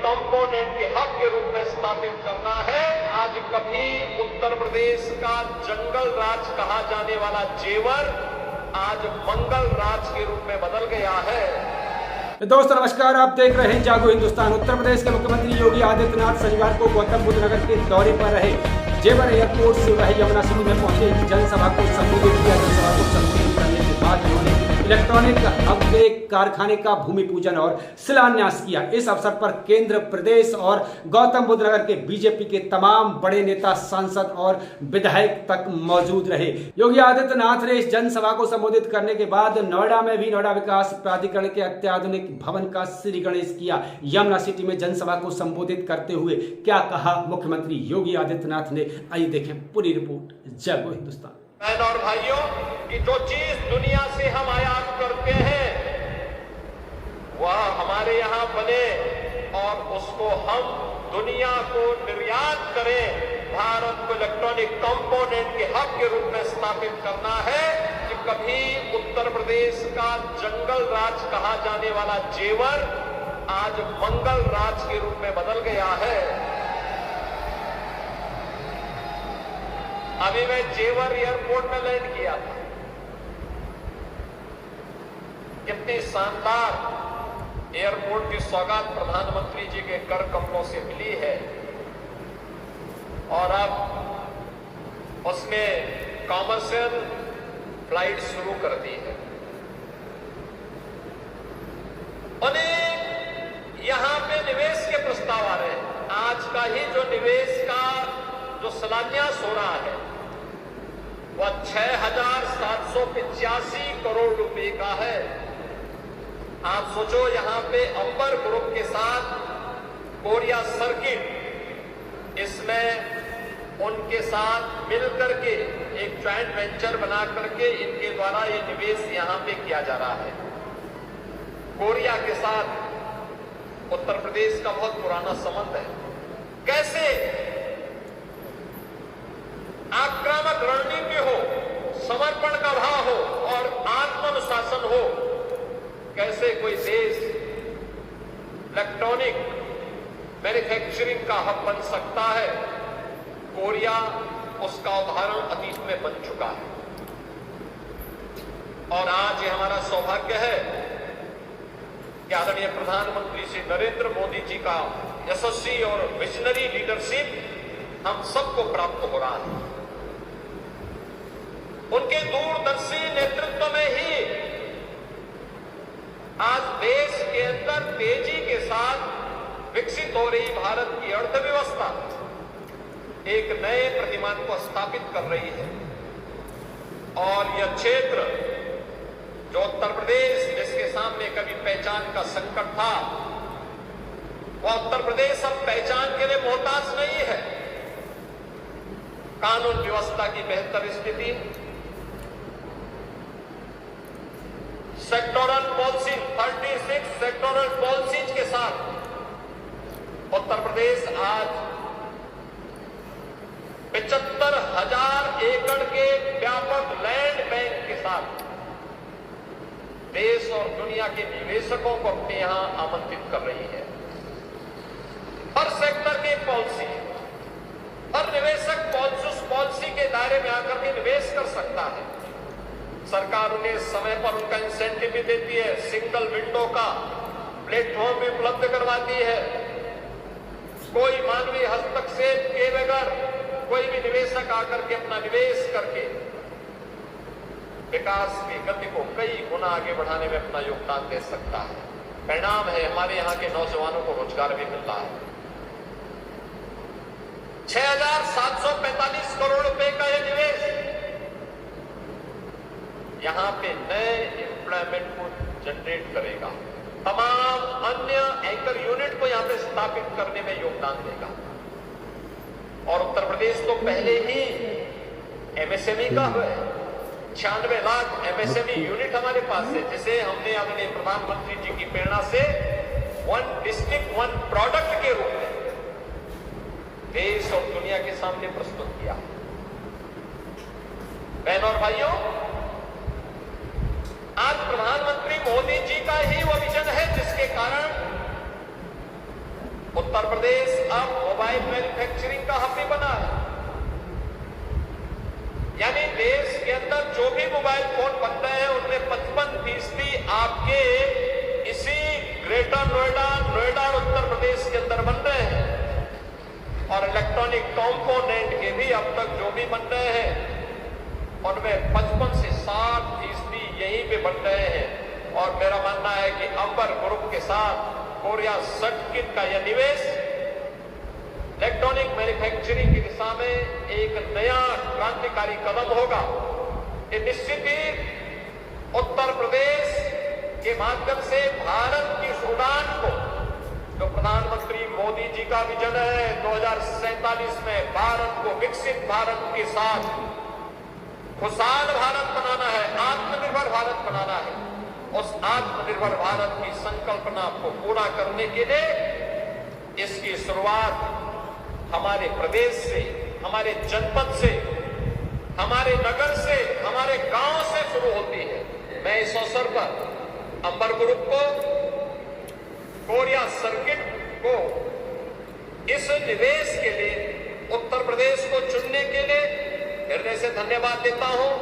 Component के hub के रूप में स्थापित करना है। आज कभी उत्तर प्रदेश का जंगल राज कहा जाने वाला जेवर आज मंगल राज के रूप में बदल गया है। दोस्तों नमस्कार, आप देख रहे हैं जागो हिंदुस्तान। उत्तर प्रदेश के मुख्यमंत्री योगी आदित्यनाथ शनिवार को गौतम बुद्ध नगर के दौरे पर रहे। जेवर एयरपोर्ट से वह यमुना सिटी में पहुंचे। जनसभा को संबोधित किया। जनसभा को संबोधित करने के बाद उन्होंने इलेक्ट्रॉनिक हब के कारखाने का भूमि पूजन और शिलान्यास किया। इस अवसर पर केंद्र, प्रदेश और गौतम बुद्ध नगर के बीजेपी के तमाम बड़े नेता, सांसद और विधायक तक मौजूद रहे। योगी आदित्यनाथ ने इस जनसभा को संबोधित करने के बाद नोएडा में भी नोएडा विकास प्राधिकरण के अत्याधुनिक भवन का श्री गणेश किया। यमुना सिटी में जनसभा को संबोधित करते हुए क्या कहा मुख्यमंत्री योगी आदित्यनाथ ने, आइए देखें पूरी रिपोर्ट। जय गो हिंदुस्तान। बहन और भाइयों, कि जो चीज दुनिया से हम आयात करते हैं वह हमारे यहाँ बने और उसको हम दुनिया को निर्यात करें। भारत को इलेक्ट्रॉनिक कंपोनेंट के हब के रूप में स्थापित करना है। कि कभी उत्तर प्रदेश का जंगल राज कहा जाने वाला जेवर आज मंगल राज के रूप में बदल गया है। अभी मैं जेवर एयरपोर्ट में लैंड किया था। कितनी शानदार एयरपोर्ट की सौगात प्रधानमंत्री जी के कर कमलों से मिली है और अब उसने कॉमर्शियल फ्लाइट शुरू कर दी है। अनेक यहां पे निवेश के प्रस्ताव आ रहे हैं। आज का ही जो निवेश का जो शिलान्यास हो रहा है वह 6,785 करोड़ रुपए का है। आप सोचो, यहां पे अंबर ग्रुप के साथ कोरिया सर्किट, इसमें उनके साथ मिलकर के एक ज्वाइंट वेंचर बना करके इनके द्वारा ये निवेश यहां पे किया जा रहा है। कोरिया के साथ उत्तर प्रदेश का बहुत पुराना संबंध है। कैसे आक्रामक रणनीति हो, समर्पण का भाव हो और आत्मानुशासन हो, कैसे कोई देश इलेक्ट्रॉनिक मैन्युफैक्चरिंग का हब बन सकता है। कोरिया उसका उदाहरण अतीत में बन चुका है और आज ये हमारा सौभाग्य है कि आदरणीय प्रधानमंत्री श्री नरेंद्र मोदी जी का यशस्वी और विजनरी लीडरशिप हम सबको प्राप्त हो रहा है। उनके दूरदर्शी नेतृत्व में ही आज देश के अंदर तेजी के साथ विकसित हो रही भारत की अर्थव्यवस्था एक नए प्रतिमान को स्थापित कर रही है। और यह क्षेत्र जो उत्तर प्रदेश, जिसके सामने कभी पहचान का संकट था, वह उत्तर प्रदेश अब पहचान के लिए मोहताज नहीं है। कानून व्यवस्था की बेहतर स्थिति, सेक्टोरल पॉलिसी, 36 सेक्टोरल पॉलिसीज के साथ उत्तर प्रदेश आज 75,000 एकड़ के व्यापक लैंड बैंक के साथ देश और दुनिया के निवेशकों को अपने यहां आमंत्रित कर रही है। हर सेक्टर की पॉलिसी, हर निवेशक पॉलिसी के दायरे में आकर के निवेश कर सकता है। सरकार उन्हें समय पर उनका इंसेंटिव भी देती है, सिंगल विंडो का प्लेटफॉर्म भी उपलब्ध करवाती है। कोई मानवीय हस्तक्षेप के बगैर कोई भी निवेशक आकर के अपना निवेश करके विकास की गति को कई गुना आगे बढ़ाने में अपना योगदान दे सकता है। परिणाम है हमारे यहाँ के नौजवानों को रोजगार भी मिल रहा है। 6,745 करोड़ रुपए का यह निवेश यहां पे नए एम्प्लॉयमेंट को जनरेट करेगा। तमाम अन्य एंकर यूनिट को यहां पे स्थापित करने में योगदान देगा। और उत्तर प्रदेश तो पहले ही एमएसएमई का है। 96 लाख एमएसएमई यूनिट हमारे पास है, जिसे हमने अपने प्रधानमंत्री जी की प्रेरणा से वन डिस्ट्रिक्ट वन प्रोडक्ट के रूप में देश और दुनिया के सामने प्रस्तुत किया। बहन और भाइयों, आज प्रधानमंत्री मोदी जी का ही वो विजन है जिसके कारण उत्तर प्रदेश अब मोबाइल मैन्युफैक्चरिंग का हब भी बना है। यानी देश के अंदर जो भी मोबाइल फोन बन रहे हैं उनमें 55% आपके इसी ग्रेटर नोएडा और उत्तर प्रदेश के अंदर बन रहे हैं। और इलेक्ट्रॉनिक कंपोनेंट के भी अब तक जो भी बन रहे हैं उनमें 55 से 60% यहीं पे बन रहे हैं। और मेरा मानना है कि अंबर ग्रुप के साथ कोरिया सर्किट का यह निवेश इलेक्ट्रॉनिक मैन्युफैक्चरिंग की दिशा में एक नया क्रांतिकारी कदम होगा। ये निश्चित ही उत्तर प्रदेश के माध्यम से भारत की इस उड़ान को, जो प्रधानमंत्री मोदी जी का विजन है 2047 में भारत को विकसित भारत के साथ खुशहाल भारत बनाना है, आत्मनिर्भर भारत बनाना है। उस आत्मनिर्भर भारत की संकल्पना को पूरा करने के लिए इसकी शुरुआत हमारे प्रदेश से, हमारे जनपद से, हमारे नगर से, हमारे गांव से शुरू होती है। मैं इस अवसर पर अंबर ग्रुप को, कोरिया सर्किट को इस निवेश के लिए, उत्तर प्रदेश को चुनने के लिए हृदय से धन्यवाद देता हूं।